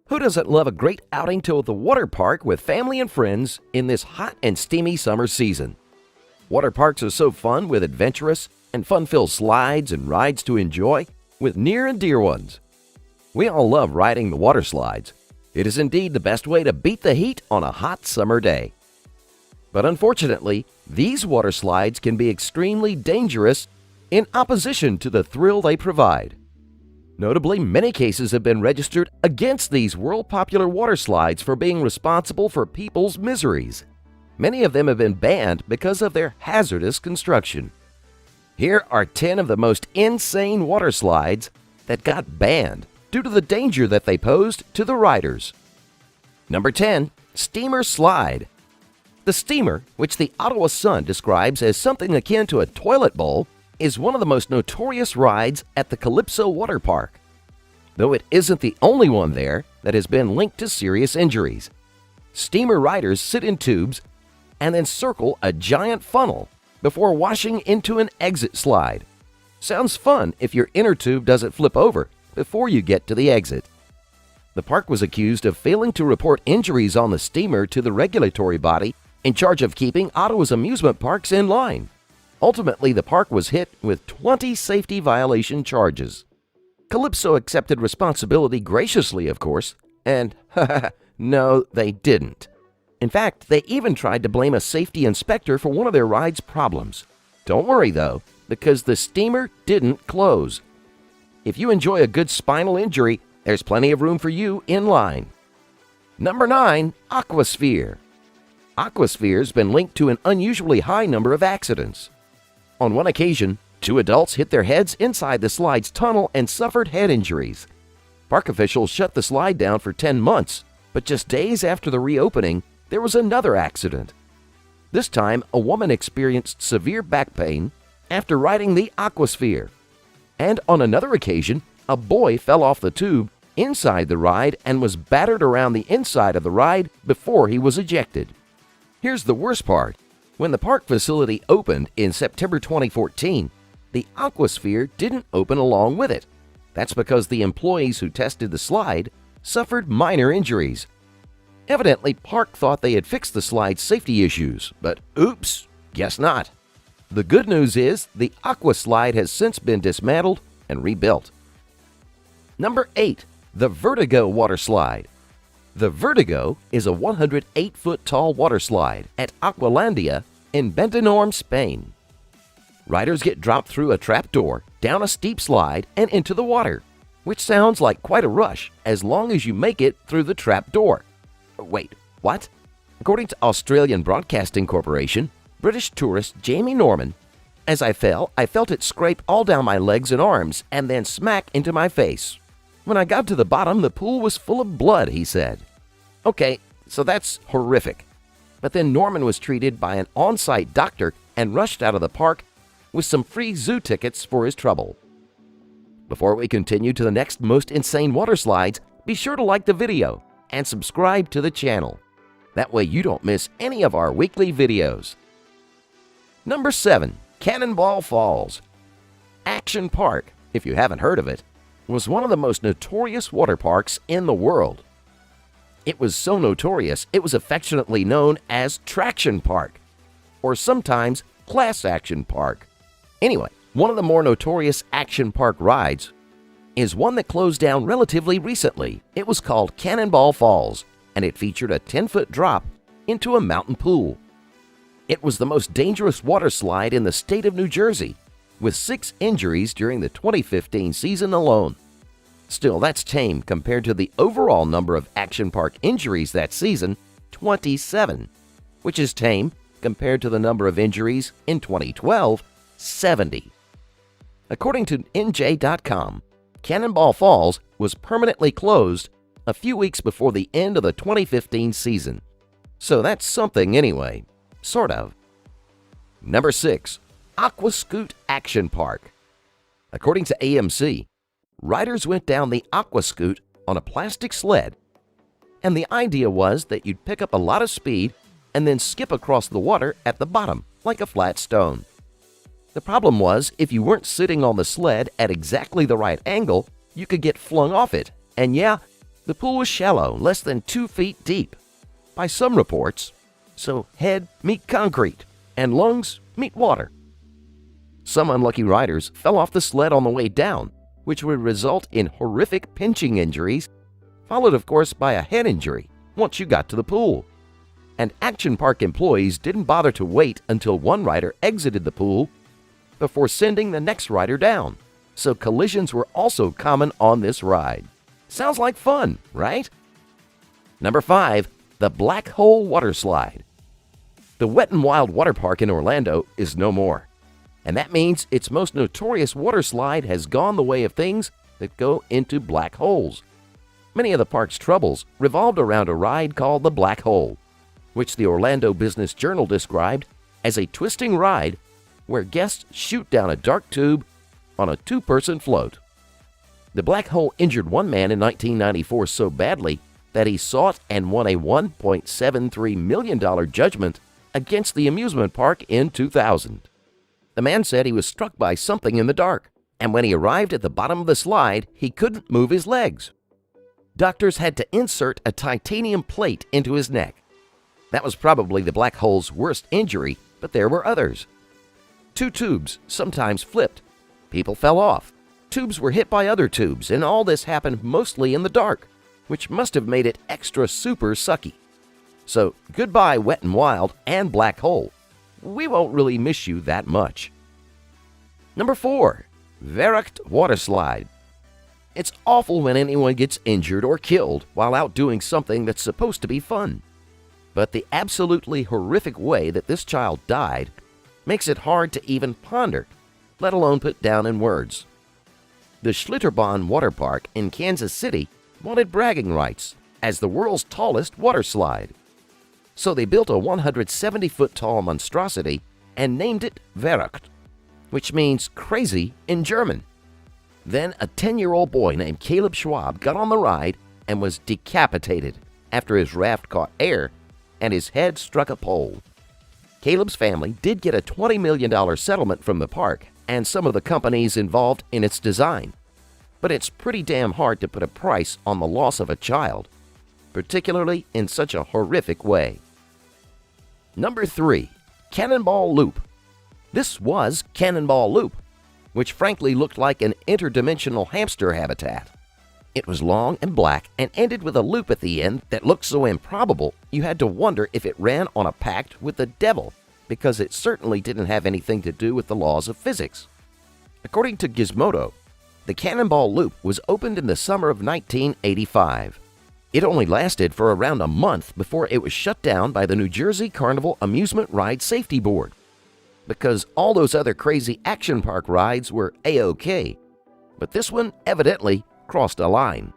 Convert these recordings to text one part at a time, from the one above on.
Who doesn't love a great outing to the water park with family and friends in this hot and steamy summer season? Water parks are so fun with adventurous and fun-filled slides and rides to enjoy with near and dear ones. We all love riding the water slides. It is indeed the best way to beat the heat on a hot summer day. But unfortunately, these water slides can be extremely dangerous in opposition to the thrill they provide. Notably, many cases have been registered against these world-popular water slides for being responsible for people's miseries. Many of them have been banned because of their hazardous construction. Here are 10 of the most insane water slides that got banned due to the danger that they posed to the riders. Number 10. Steamer Slide. The steamer, which the Ottawa Sun describes as something akin to a toilet bowl, is one of the most notorious rides at the Calypso Water Park, though it isn't the only one there that has been linked to serious injuries. Steamer riders sit in tubes and then circle a giant funnel before washing into an exit slide. Sounds fun if your inner tube doesn't flip over before you get to the exit. The park was accused of failing to report injuries on the steamer to the regulatory body in charge of keeping Ottawa's amusement parks in line. Ultimately, the park was hit with 20 safety violation charges. Calypso accepted responsibility graciously, of course, and no, they didn't. In fact, they even tried to blame a safety inspector for one of their ride's problems. Don't worry, though, because the steamer didn't close. If you enjoy a good spinal injury, there's plenty of room for you in line. Number 9. AQUASPHERE. AQUASPHERE has been linked to an unusually high number of accidents. On one occasion, 2 adults hit their heads inside the slide's tunnel and suffered head injuries. Park officials shut the slide down for 10 months, but just days after the reopening, there was another accident. This time, a woman experienced severe back pain after riding the AQUASPHERE. And on another occasion, a boy fell off the tube inside the ride and was battered around the inside of the ride before he was ejected. Here's the worst part. When the park facility opened in September 2014, the AQUASPHERE didn't open along with it. That's because the employees who tested the slide suffered minor injuries. Evidently, Park thought they had fixed the slide's safety issues, but oops, guess not. The good news is the Aqua slide has since been dismantled and rebuilt. Number 8. The VERTIGO Water Slide. The VERTIGO is a 108-foot-tall water slide at Aqualandia in Benidorm, Spain. Riders get dropped through a trapdoor, down a steep slide, and into the water, which sounds like quite a rush as long as you make it through the trapdoor. Wait, what? According to Australian Broadcasting Corporation, British tourist Jamie Norman, "As I fell, I felt it scrape all down my legs and arms and then smack into my face. When I got to the bottom, the pool was full of blood," he said. Okay, so that's horrific. But then Norman was treated by an on-site doctor and rushed out of the park with some free zoo tickets for his trouble. Before we continue to the next most insane water slides, be sure to like the video and subscribe to the channel. That way you don't miss any of our weekly videos. Number 7. Cannonball Falls. Action Park, if you haven't heard of it, was one of the most notorious water parks in the world. It was so notorious, it was affectionately known as Traction Park, or sometimes Class Action Park. Anyway, one of the more notorious action park rides is one that closed down relatively recently. It was called Cannonball Falls, and it featured a 10-foot drop into a mountain pool. It was the most dangerous water slide in the state of New Jersey, with 6 injuries during the 2015 season alone. Still, that's tame compared to the overall number of action park injuries that season, 27, which is tame compared to the number of injuries in 2012, 70. According to NJ.com, Cannonball Falls was permanently closed a few weeks before the end of the 2015 season. So that's something anyway, sort of. Number 6. AquaScoot Action Park. According to AMC, riders went down the AquaScoot on a plastic sled, and the idea was that you'd pick up a lot of speed and then skip across the water at the bottom like a flat stone. The problem was, if you weren't sitting on the sled at exactly the right angle, you could get flung off it, and yeah, The pool was shallow, less than 2 feet deep. By some reports, so head meet concrete and lungs meet water. Some unlucky riders fell off the sled on the way down, which would result in horrific pinching injuries, followed of course by a head injury once you got to the pool. And Action Park employees didn't bother to wait until one rider exited the pool before sending the next rider down, so collisions were also common on this ride. Sounds like fun, right? Number 5. The Black Hole Waterslide. The Wet n Wild water park in Orlando is no more, and that means its most notorious water slide has gone the way of things that go into black holes. Many of the park's troubles revolved around a ride called the Black Hole, which the Orlando Business Journal described as a twisting ride where guests shoot down a dark tube on a 2-person float. The Black Hole injured one man in 1994 so badly that he sought and won a $1.73 million judgment against the amusement park in 2000. The man said he was struck by something in the dark, and when he arrived at the bottom of the slide, he couldn't move his legs. Doctors had to insert a titanium plate into his neck. That was probably the Black Hole's worst injury, but there were others. 2 tubes sometimes flipped. People fell off. Tubes were hit by other tubes, and all this happened mostly in the dark, which must have made it extra super sucky. So goodbye Wet n Wild and Black Hole. We won't really miss you that much. Number 4. VERRUCKT Waterslide. It's awful when anyone gets injured or killed while out doing something that's supposed to be fun. But the absolutely horrific way that this child died makes it hard to even ponder, let alone put down in words. The Schlitterbahn Water Park in Kansas City wanted bragging rights as the world's tallest water slide. So they built a 170-foot-tall monstrosity and named it VERRUCKT, which means crazy in German. Then a 10-year-old boy named Caleb Schwab got on the ride and was decapitated after his raft caught air and his head struck a pole. Caleb's family did get a $20 million settlement from the park and some of the companies involved in its design, but it's pretty damn hard to put a price on the loss of a child, particularly in such a horrific way. Number 3. Cannonball Loop. This was Cannonball Loop, which frankly looked like an interdimensional hamster habitat. It was long and black and ended with a loop at the end that looked so improbable you had to wonder if it ran on a pact with the devil, because it certainly didn't have anything to do with the laws of physics. According to Gizmodo, the Cannonball Loop was opened in the summer of 1985. It only lasted for around a month before it was shut down by the New Jersey Carnival Amusement Ride Safety Board, because all those other crazy action park rides were A-OK, but this one evidently crossed a line.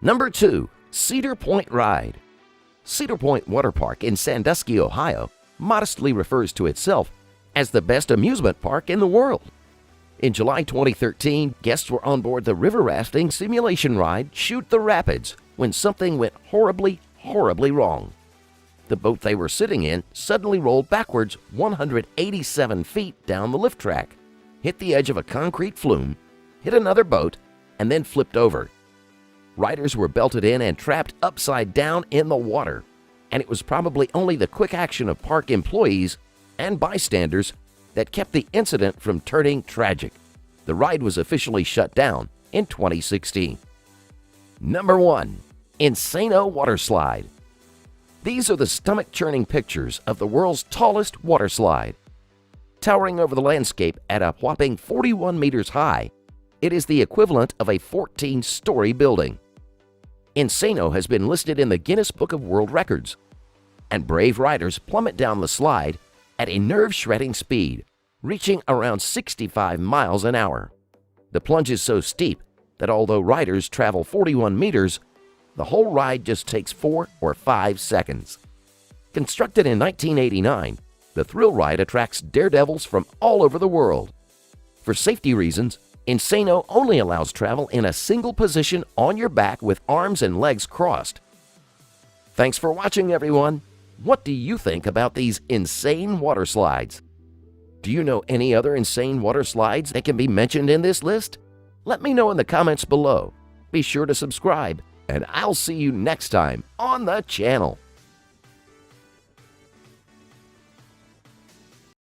Number 2. Cedar Point Ride. Cedar Point Water Park in Sandusky, Ohio, modestly refers to itself as the best amusement park in the world. In July 2013, guests were on board the river rafting simulation ride Shoot the Rapids when something went horribly wrong. The boat they were sitting in suddenly rolled backwards 187 feet down the lift track, hit the edge of a concrete flume, hit another boat, and then flipped over. Riders were belted in and trapped upside down in the water, and it was probably only the quick action of park employees and bystanders that kept the incident from turning tragic. The ride was officially shut down in 2016. Number 1. INSANO Waterslide. These are the stomach-churning pictures of the world's tallest water slide. Towering over the landscape at a whopping 41 meters high, it is the equivalent of a 14-story building. INSANO has been listed in the Guinness Book of World Records, and brave riders plummet down the slide at a nerve-shredding speed, reaching around 65 miles an hour. The plunge is so steep that although riders travel 41 meters, the whole ride just takes 4 or 5 seconds. Constructed in 1989, the thrill ride attracts daredevils from all over the world. For safety reasons, INSANO only allows travel in a single position on your back with arms and legs crossed. Thanks for watching, everyone. What do you think about these insane water slides? Do you know any other insane water slides that can be mentioned in this list? Let me know in the comments below. Be sure to subscribe and I'll see you next time on the channel.